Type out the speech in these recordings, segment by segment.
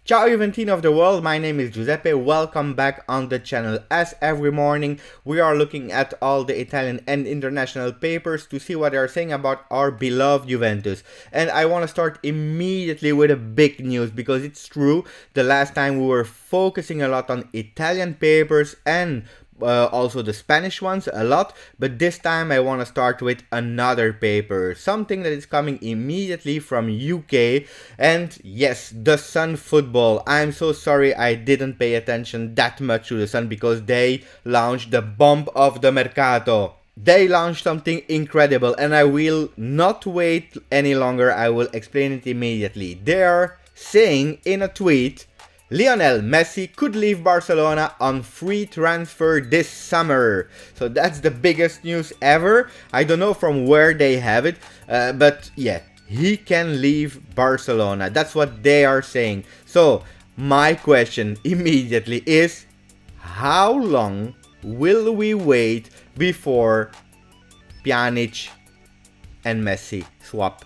Ciao Juventini of the world, my name is Giuseppe, welcome back on the channel. As every morning, we are looking at all the Italian and international papers to see what they are saying about our beloved Juventus. And I want to start immediately with a big news, because it's true, the last time we were focusing a lot on Italian papers and also the Spanish ones a lot, but this time I want to start with another paper, something that is coming immediately from UK, and yes, the Sun Football. I'm so sorry I didn't pay attention that much to the Sun because they launched the bomb of the mercato. They launched something incredible, and I will not wait any longer. I will explain it immediately. They are saying in a tweet, Lionel Messi could leave Barcelona on free transfer this summer. So that's the biggest news ever. I don't know from where they have it, but yeah, he can leave Barcelona. That's what they are saying. So my question immediately is, how long will we wait before Pjanic and Messi swap?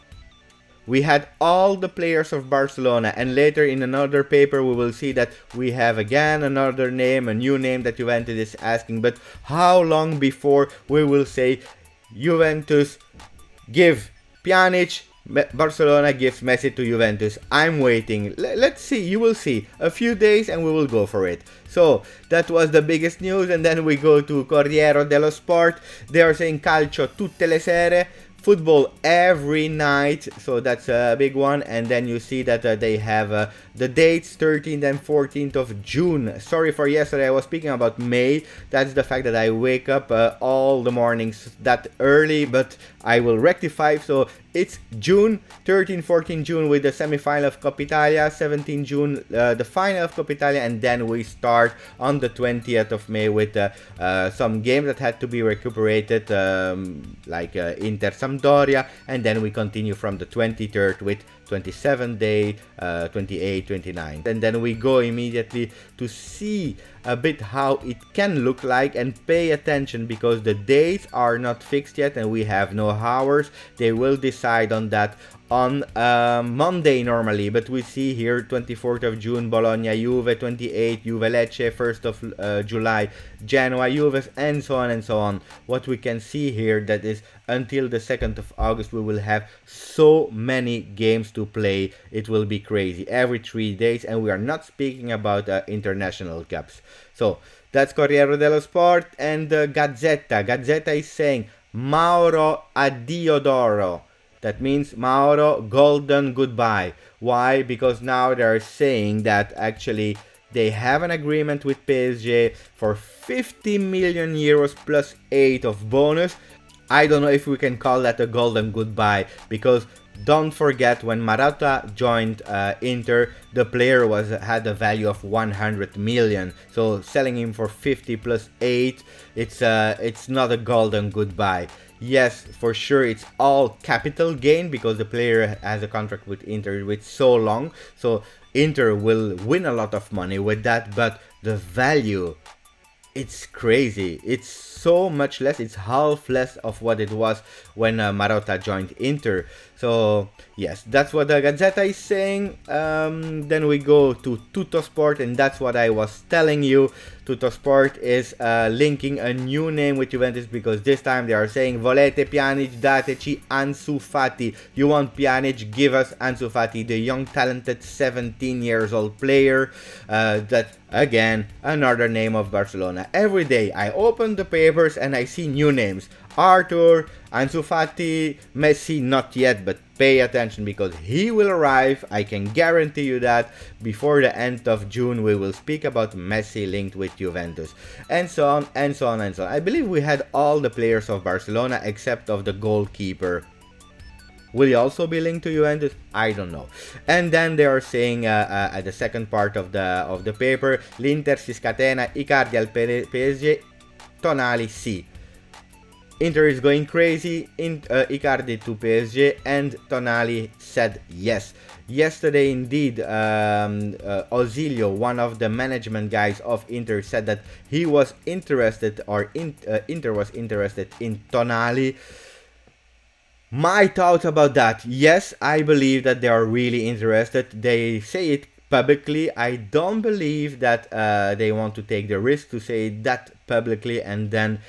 We had all the players of Barcelona, and later in another paper we will see that we have again another name, a new name that Juventus is asking. But how long before we will say Juventus give Pjanic, Barcelona gives Messi to Juventus? I'm waiting. Let's see, you will see. A few days and we will go for it. So that was the biggest news, and then we go to Corriere dello Sport. They are saying calcio tutte le sere, football every night, so that's a big one. And then you see that they have the dates 13th and 14th of June. Sorry for yesterday, I was speaking about May. That's the fact that I wake up all the mornings that early, but I will rectify. So it's June, 13, 14 June with the semi-final of Coppa Italia, 17 June the final of Coppa Italia, and then we start on the 20th of May with some games that had to be recuperated, like Inter Sampdoria, and then we continue from the 23rd with 27th day, 28, 29, and then we go immediately to see a bit how it can look like. And pay attention, because the dates are not fixed yet and we have no hours. They will decide on that on Monday normally, but we see here 24th of June Bologna Juve, 28 Juve Lecce, 1st of July Genoa Juve, and so on and so on. What we can see here, that is until the 2nd of August we will have so many games to play. It will be crazy every 3 days, and we are not speaking about international cups. So that's Corriere dello Sport. And Gazzetta is saying Mauro addio d'oro. That means Mauro, golden goodbye. Why? Because now they're saying that actually they have an agreement with PSG for 50 million euros plus 8 of bonus. I don't know if we can call that a golden goodbye, because don't forget, when Marotta joined Inter, the player had a value of 100 million. So selling him for 50 plus 8, it's not a golden goodbye. Yes, for sure, it's all capital gain, because the player has a contract with Inter with so long. So Inter will win a lot of money with that, but the value, it's crazy. It's so much less. It's half less of what it was when Marotta joined Inter. So yes, that's what the Gazzetta is saying. Then we go to Tuttosport, and that's what I was telling you. Tuttosport is linking a new name with Juventus, because this time they are saying Volete Pjanic, dateci Ansu Fati. You want Pjanic, give us Ansu Fati, the young talented 17 years old player. That again, another name of Barcelona. Every day I open the papers and I see new names. Arthur, Ansu Fati, Messi, not yet, but pay attention, because he will arrive. I can guarantee you that before the end of June we will speak about Messi linked with Juventus, and so on and so on and so on. I believe we had all the players of Barcelona except of the goalkeeper. Will he also be linked to Juventus? I don't know. And then they are saying at the second part of the paper, l'Inter si scatena, Icardi al PSG, Tonali sì. Inter is going crazy, Icardi to PSG, and Tonali said yes. Yesterday indeed, Ozilio, one of the management guys of Inter, said that he was interested, or Inter was interested in Tonali. My thoughts about that: yes, I believe that they are really interested. They say it publicly. I don't believe that they want to take the risk to say that publicly and then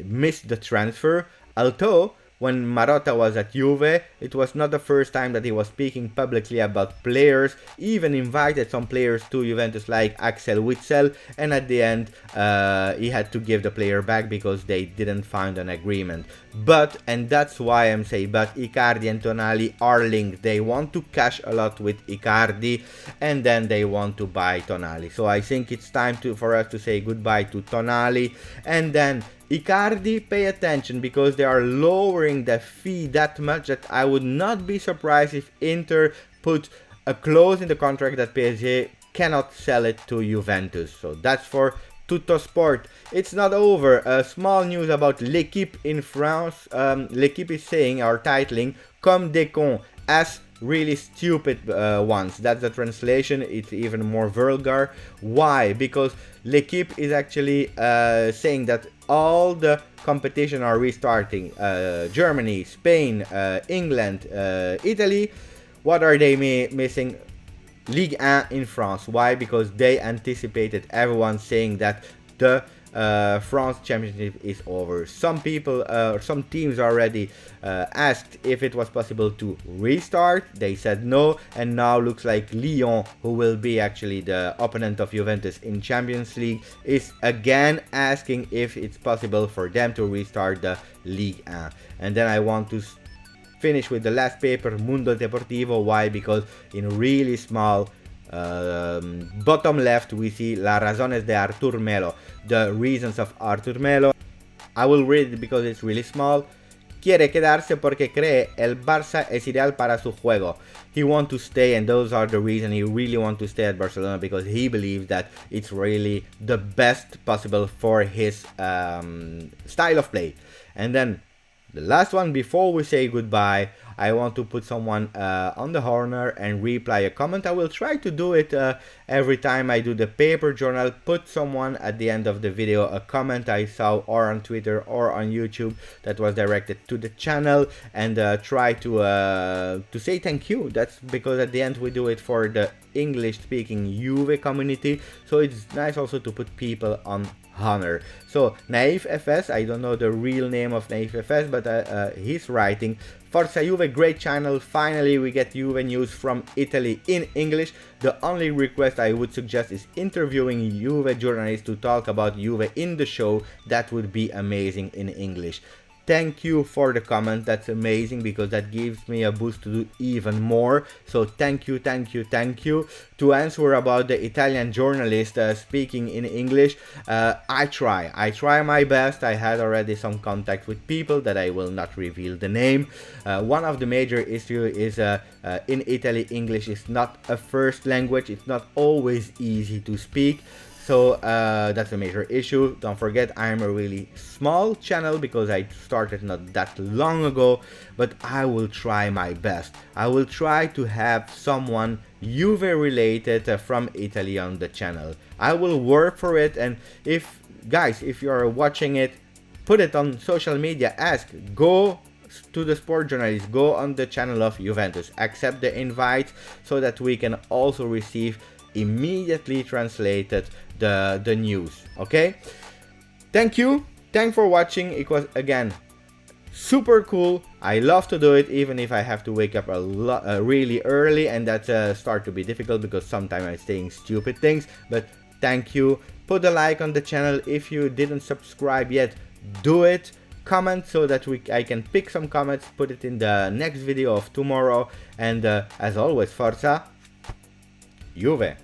miss the transfer. Although when Marotta was at Juve, it was not the first time that he was speaking publicly about players, even invited some players to Juventus like Axel Witsel, and at the end he had to give the player back because they didn't find an agreement. But, and that's why I'm saying, but Icardi and Tonali are linked. They want to cash a lot with Icardi and then they want to buy Tonali. So I think it's time for us to say goodbye to Tonali, and then Icardi, pay attention because they are lowering the fee that much that I would not be surprised if Inter put a clause in the contract that PSG cannot sell it to Juventus. So that's for Tutto Sport. It's not over. Small news about L'Équipe in France. L'Équipe is saying, or titling, Comme des cons, as really stupid ones. That's the translation. It's even more vulgar. Why? Because L'Équipe is actually saying that all the competition are restarting. Germany, Spain, England, Italy. What are they missing? Ligue 1 in France. Why? Because they anticipated everyone saying that the France championship is over. Some people, some teams already asked if it was possible to restart. They said no, and now looks like Lyon, who will be actually the opponent of Juventus in Champions League, is again asking if it's possible for them to restart the Ligue 1. And then I want to finish with the last paper, Mundo Deportivo. Why? Because in really small bottom left we see La razones de Artur Melo, the reasons of Artur Melo. I will read it because it's really small. Quiere quedarse porque cree el Barça es ideal para su juego. He wants to stay, and those are the reasons he really wants to stay at Barcelona, because he believes that it's really the best possible for his style of play. And then the last one before we say goodbye, I want to put someone on the corner and reply a comment. I will try to do it every time I do the paper journal. Put someone at the end of the video a comment I saw or on Twitter or on YouTube that was directed to the channel, and try to say thank you. That's because at the end we do it for the English speaking Juve community, so it's nice also to put people on honor. So Naif FS, I don't know the real name of Naif FS, but he's writing, Forza Juve, great channel, finally we get Juve news from Italy in English. The only request I would suggest is interviewing Juve journalists to talk about Juve in the show. That would be amazing in English. Thank you for the comment, that's amazing because that gives me a boost to do even more. So thank you, thank you, thank you. To answer about the Italian journalist speaking in English, I try my best. I had already some contact with people that I will not reveal the name. One of the major issues is in Italy, English is not a first language. It's not always easy to speak. So that's a major issue. Don't forget, I'm a really small channel because I started not that long ago, but I will try my best. I will try to have someone Juve related from Italy on the channel. I will work for it, and if guys, if you're watching it, put it on social media, ask, go to the sport journalist, go on the channel of Juventus, accept the invite so that we can also receive immediately translated the news. Okay, thank you, thanks for watching. It was again super cool. I love to do it even if I have to wake up really early, and that start to be difficult because sometimes I'm saying stupid things. But thank you. Put a like on the channel. If you didn't subscribe yet, do it. Comment so that I can pick some comments, put it in the next video of tomorrow. And as always, Forza Juve.